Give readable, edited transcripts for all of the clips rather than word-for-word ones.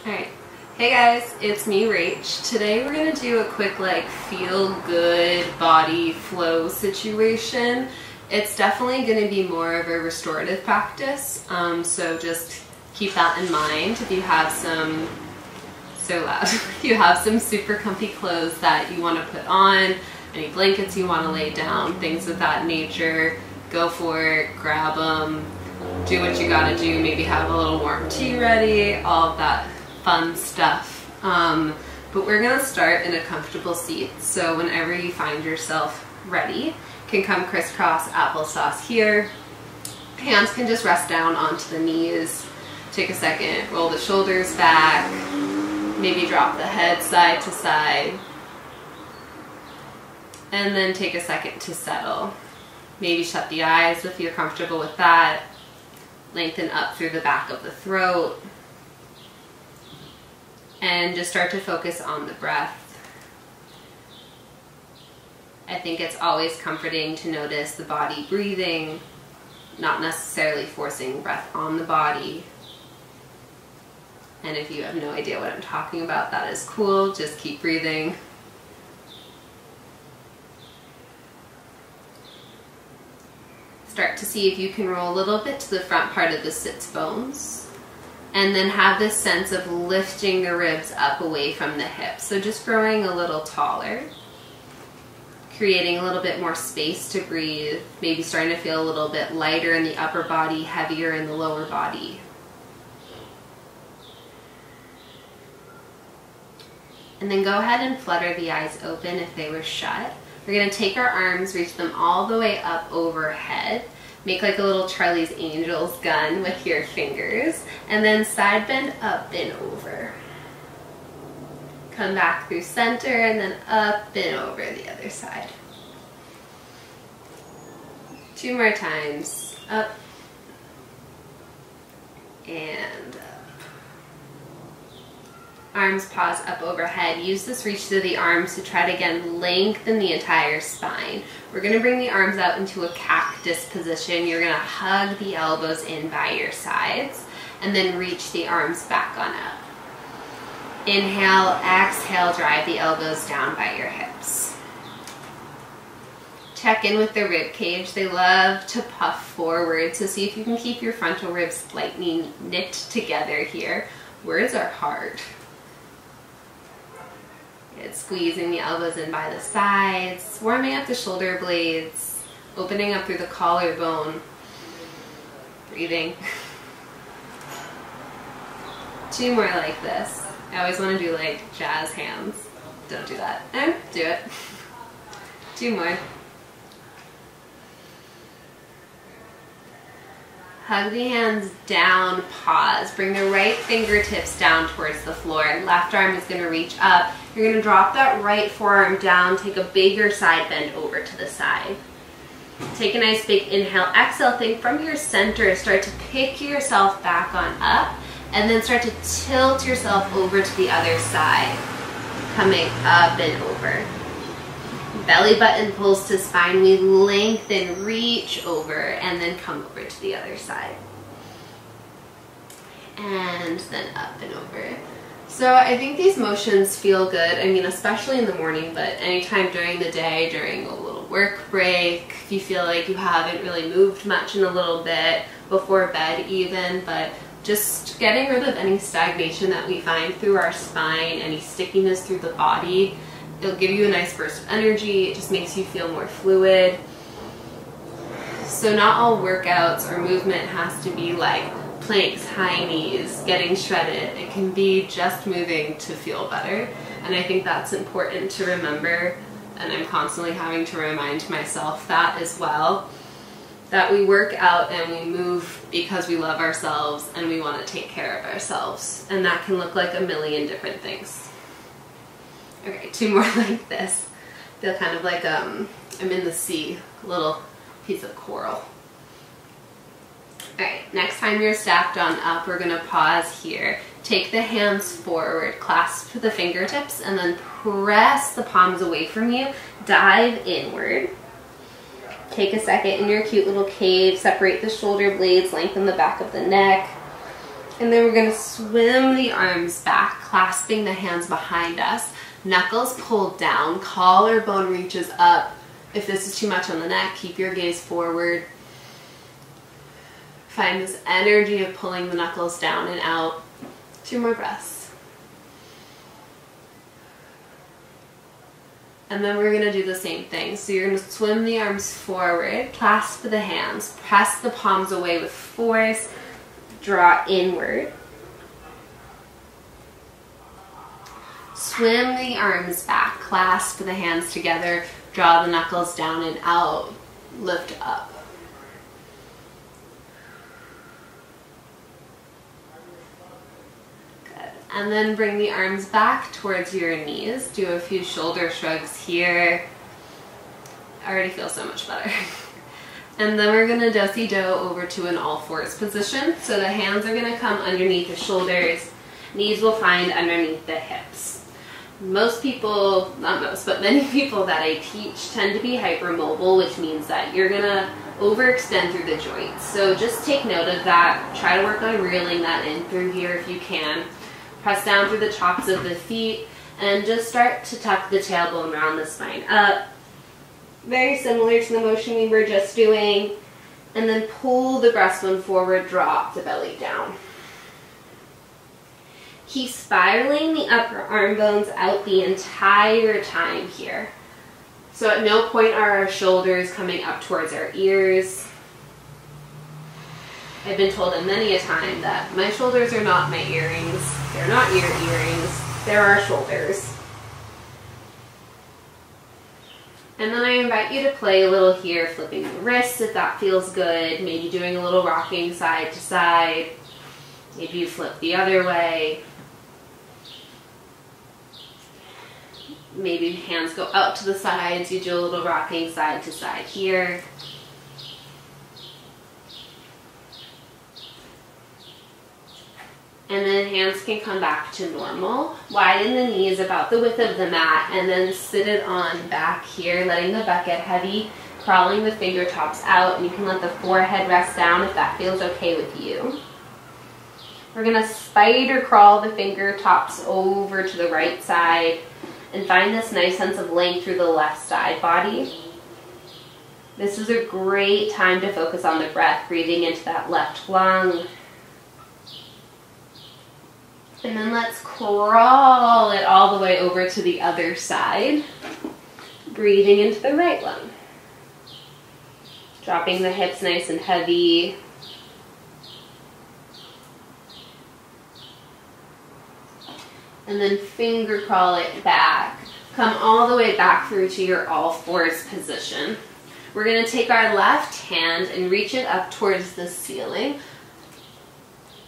Alright, hey guys, it's me, Rach. Today we're going to do a quick feel good body flow situation. It's definitely going to be more of a restorative practice, so just keep that in mind. If you have some, so loud, if you have some super comfy clothes that you want to put on, any blankets you want to lay down, things of that nature, go for it, grab them, do what you gotta do, maybe have a little warm tea ready, all of that fun stuff. But we're gonna start in a comfortable seat, so whenever you find yourself ready, you can come crisscross applesauce here. Hands can just rest down onto the knees. Take a second, roll the shoulders back, maybe drop the head side to side, and then take a second to settle. Maybe shut the eyes if you're comfortable with that. Lengthen up through the back of the throat. And just start to focus on the breath. I think it's always comforting to notice the body breathing, not necessarily forcing breath on the body. And if you have no idea what I'm talking about, that is cool. Just keep breathing. Start to see if you can roll a little bit to the front part of the sits bones. And then have this sense of lifting the ribs up away from the hips. So just growing a little taller. Creating a little bit more space to breathe. Maybe starting to feel a little bit lighter in the upper body, heavier in the lower body. And then go ahead and flutter the eyes open if they were shut. We're going to take our arms, reach them all the way up overhead. Make like a little Charlie's Angels gun with your fingers. And then side bend up and over. Come back through center and then up and over the other side. 2 more times. Up and up. Arms pause up overhead. Use this reach through the arms to try to again lengthen the entire spine. We're going to bring the arms out into a cactus position. You're going to hug the elbows in by your sides and then reach the arms back on up. Inhale, exhale, drive the elbows down by your hips. Check in with the rib cage. They love to puff forward, so see if you can keep your frontal ribs slightly knit together here. Words are hard. It's squeezing the elbows in by the sides, warming up the shoulder blades, opening up through the collarbone, breathing. 2 more like this. I always want to do like jazz hands. Don't do that. And do it. 2 more. Hug the hands down, pause. Bring the right fingertips down towards the floor. Left arm is going to reach up. You're going to drop that right forearm down. Take a bigger side bend over to the side. Take a nice big inhale. Exhale, think from your center. Start to pick yourself back on up. And then start to tilt yourself over to the other side. Coming up and over. Belly button pulls to spine. We lengthen, reach over, and then come over to the other side. And then up and over. So I think these motions feel good. I mean, especially in the morning, but anytime during the day, during a little work break, if you feel like you haven't really moved much in a little bit, before bed even, but just getting rid of any stagnation that we find through our spine, any stickiness through the body. It'll give you a nice burst of energy. It just makes you feel more fluid. So not all workouts or movement has to be like planks, high knees, getting shredded. It can be just moving to feel better. And I think that's important to remember. And I'm constantly having to remind myself that as well. That we work out and we move because we love ourselves and we want to take care of ourselves. And that can look like a million different things. Okay, 2 more like this. Feel kind of like I'm in the sea, a little piece of coral. Alright, next time you're stacked on up, we're going to pause here. Take the hands forward, clasp the fingertips, and then press the palms away from you. Dive inward. Take a second in your cute little cave, separate the shoulder blades, lengthen the back of the neck. And then we're going to swim the arms back, clasping the hands behind us. Knuckles pulled down, collarbone reaches up. If this is too much on the neck, keep your gaze forward. Find this energy of pulling the knuckles down and out. 2 more breaths. And then we're going to do the same thing. So you're going to swim the arms forward, clasp the hands, press the palms away with force, draw inward. Swim the arms back, clasp the hands together, draw the knuckles down and out, lift up. Good. And then bring the arms back towards your knees. Do a few shoulder shrugs here. I already feel so much better. And then we're going to do-si-do over to an all-fours position. So the hands are going to come underneath the shoulders. Knees will find underneath the hips. Most people, not most, but many people that I teach tend to be hypermobile, which means that you're going to overextend through the joints. So just take note of that. Try to work on reeling that in through here if you can. Press down through the tops of the feet and just start to tuck the tailbone around the spine up. Very similar to the motion we were just doing. And then pull the breastbone forward, drop the belly down. Keep spiraling the upper arm bones out the entire time here. So at no point are our shoulders coming up towards our ears. I've been told many a time that my shoulders are not my earrings. They're not your earrings. They're our shoulders. And then I invite you to play a little here, flipping the wrists if that feels good. Maybe doing a little rocking side to side. Maybe you flip the other way. Maybe hands go out to the sides. You do a little rocking side to side here. And then hands can come back to normal. Widen the knees about the width of the mat and then sit it on back here, letting the butt get heavy, crawling the fingertips out, and you can let the forehead rest down if that feels okay with you. We're gonna spider crawl the fingertips over to the right side and find this nice sense of length through the left side body. This is a great time to focus on the breath, breathing into that left lung. And then let's crawl it all the way over to the other side, breathing into the right lung. Dropping the hips nice and heavy. And then finger crawl it back. Come all the way back through to your all-fours position. We're going to take our left hand and reach it up towards the ceiling.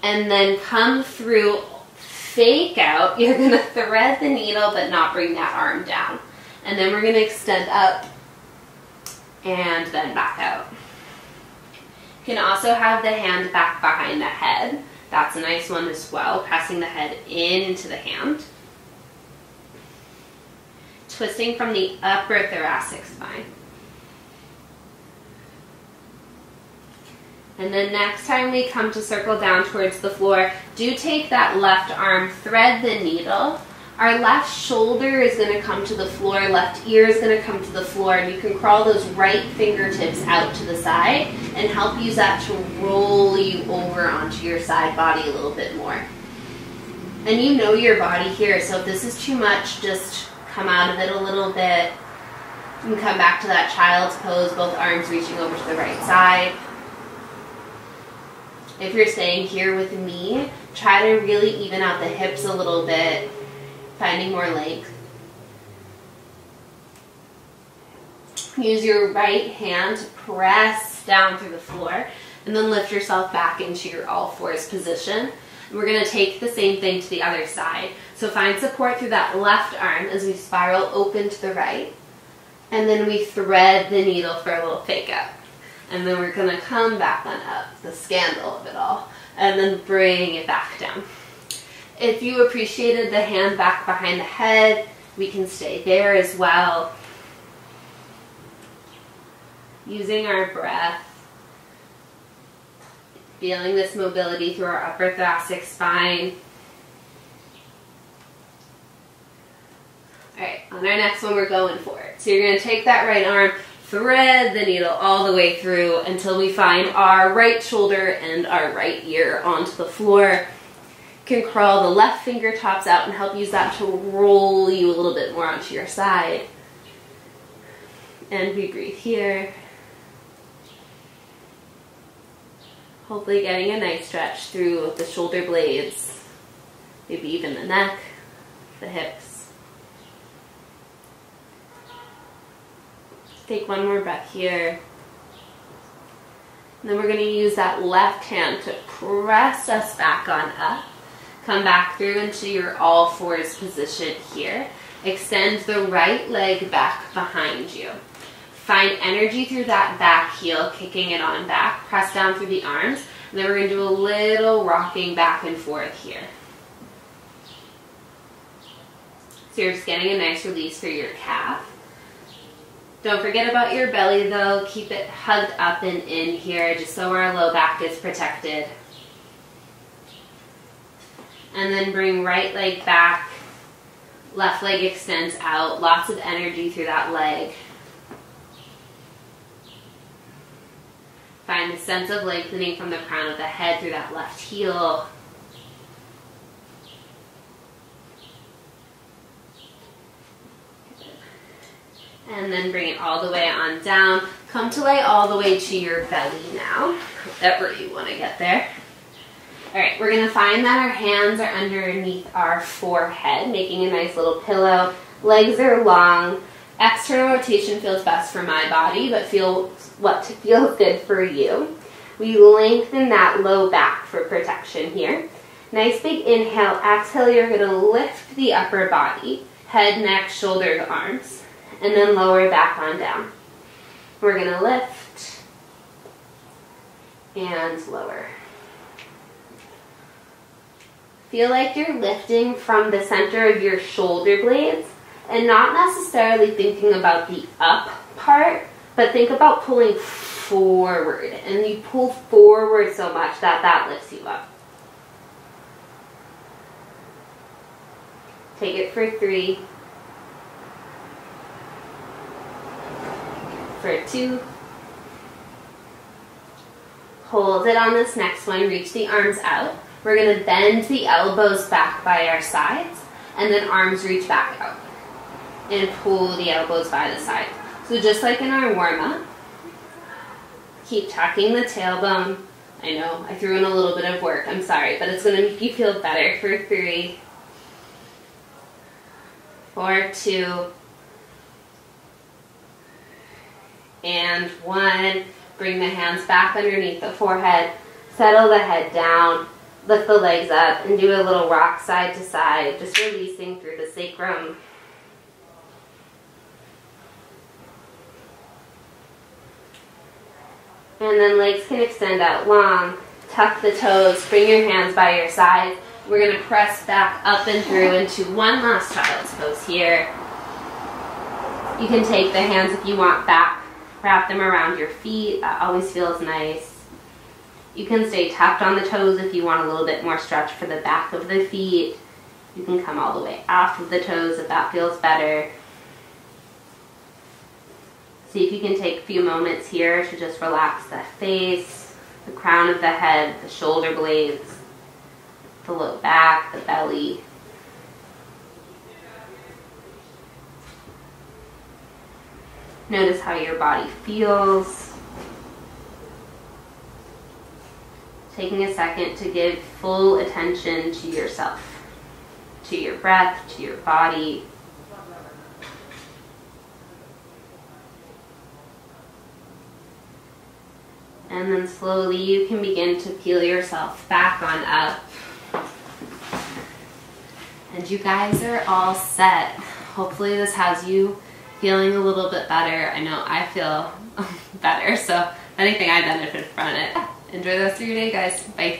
And then come through, fake out. You're going to thread the needle but not bring that arm down. And then we're going to extend up and then back out. You can also have the hand back behind the head. That's a nice one as well, pressing the head into the hand. Twisting from the upper thoracic spine. And then next time we come to circle down towards the floor, do take that left arm, thread the needle. Our left shoulder is going to come to the floor, left ear is going to come to the floor, and you can crawl those right fingertips out to the side and help use that to roll you over onto your side body a little bit more. And you know your body here, so if this is too much, just come out of it a little bit. You can come back to that child's pose, both arms reaching over to the right side. If you're staying here with me, try to really even out the hips a little bit, finding more length. Use your right hand to press down through the floor and then lift yourself back into your all-fours position. And we're going to take the same thing to the other side. So find support through that left arm as we spiral open to the right. And then we thread the needle for a little fake out. And then we're going to come back on up, the scandal of it all, and then bring it back down. If you appreciated the hand back behind the head, we can stay there as well. Using our breath Feeling this mobility through our upper thoracic spine. Alright, on our next one we're going for it. So you're going to take that right arm, thread the needle all the way through until we find our right shoulder and our right ear onto the floor. You can crawl the left fingertips out and help use that to roll you a little bit more onto your side. And we breathe here. Hopefully getting a nice stretch through the shoulder blades, maybe even the neck, the hips. Take one more breath here. And then we're going to use that left hand to press us back on up. Come back through into your all fours position here. Extend the right leg back behind you. Find energy through that back heel, kicking it on back. Press down through the arms. And then we're going to do a little rocking back and forth here. So you're just getting a nice release through your calf. Don't forget about your belly though. Keep it hugged up and in here just so our low back is protected. And then bring right leg back. Left leg extends out. Lots of energy through that leg. Find a sense of lengthening from the crown of the head through that left heel. And then bring it all the way on down. Come to lay all the way to your belly now, whatever you want to get there. All right, we're going to find that our hands are underneath our forehead, making a nice little pillow. Legs are long. External rotation feels best for my body, but feels good for you. We lengthen that low back for protection here. Nice big inhale. Exhale, you're going to lift the upper body, head, neck, shoulders, arms, and then lower back on down. We're going to lift and lower. Feel like you're lifting from the center of your shoulder blades and not necessarily thinking about the up part, but think about pulling forward. And you pull forward so much that that lifts you up. Take it for 3. For 2. Hold it on this next one. Reach the arms out. We're going to bend the elbows back by our sides, and then arms reach back out. And pull the elbows by the side. So just like in our warm-up, keep tucking the tailbone. I know, I threw in a little bit of work, I'm sorry, but it's going to make you feel better. For 3, for 2, and 1. Bring the hands back underneath the forehead, settle the head down, lift the legs up, and do a little rock side to side, just releasing through the sacrum. And then legs can extend out long. Tuck the toes, bring your hands by your side. We're going to press back up and through into one last child's pose here. You can take the hands if you want back, wrap them around your feet. That always feels nice. You can stay tapped on the toes if you want a little bit more stretch for the back of the feet. You can come all the way off of the toes if that feels better. See if you can take a few moments here to just relax the face, the crown of the head, the shoulder blades, the low back, the belly. Notice how your body feels. Taking a second to give full attention to yourself, to your breath, to your body. And then slowly you can begin to peel yourself back on up. And you guys are all set. Hopefully this has you feeling a little bit better. I know I feel better, so anything I benefit from it. Enjoy the rest of your day, guys. Bye.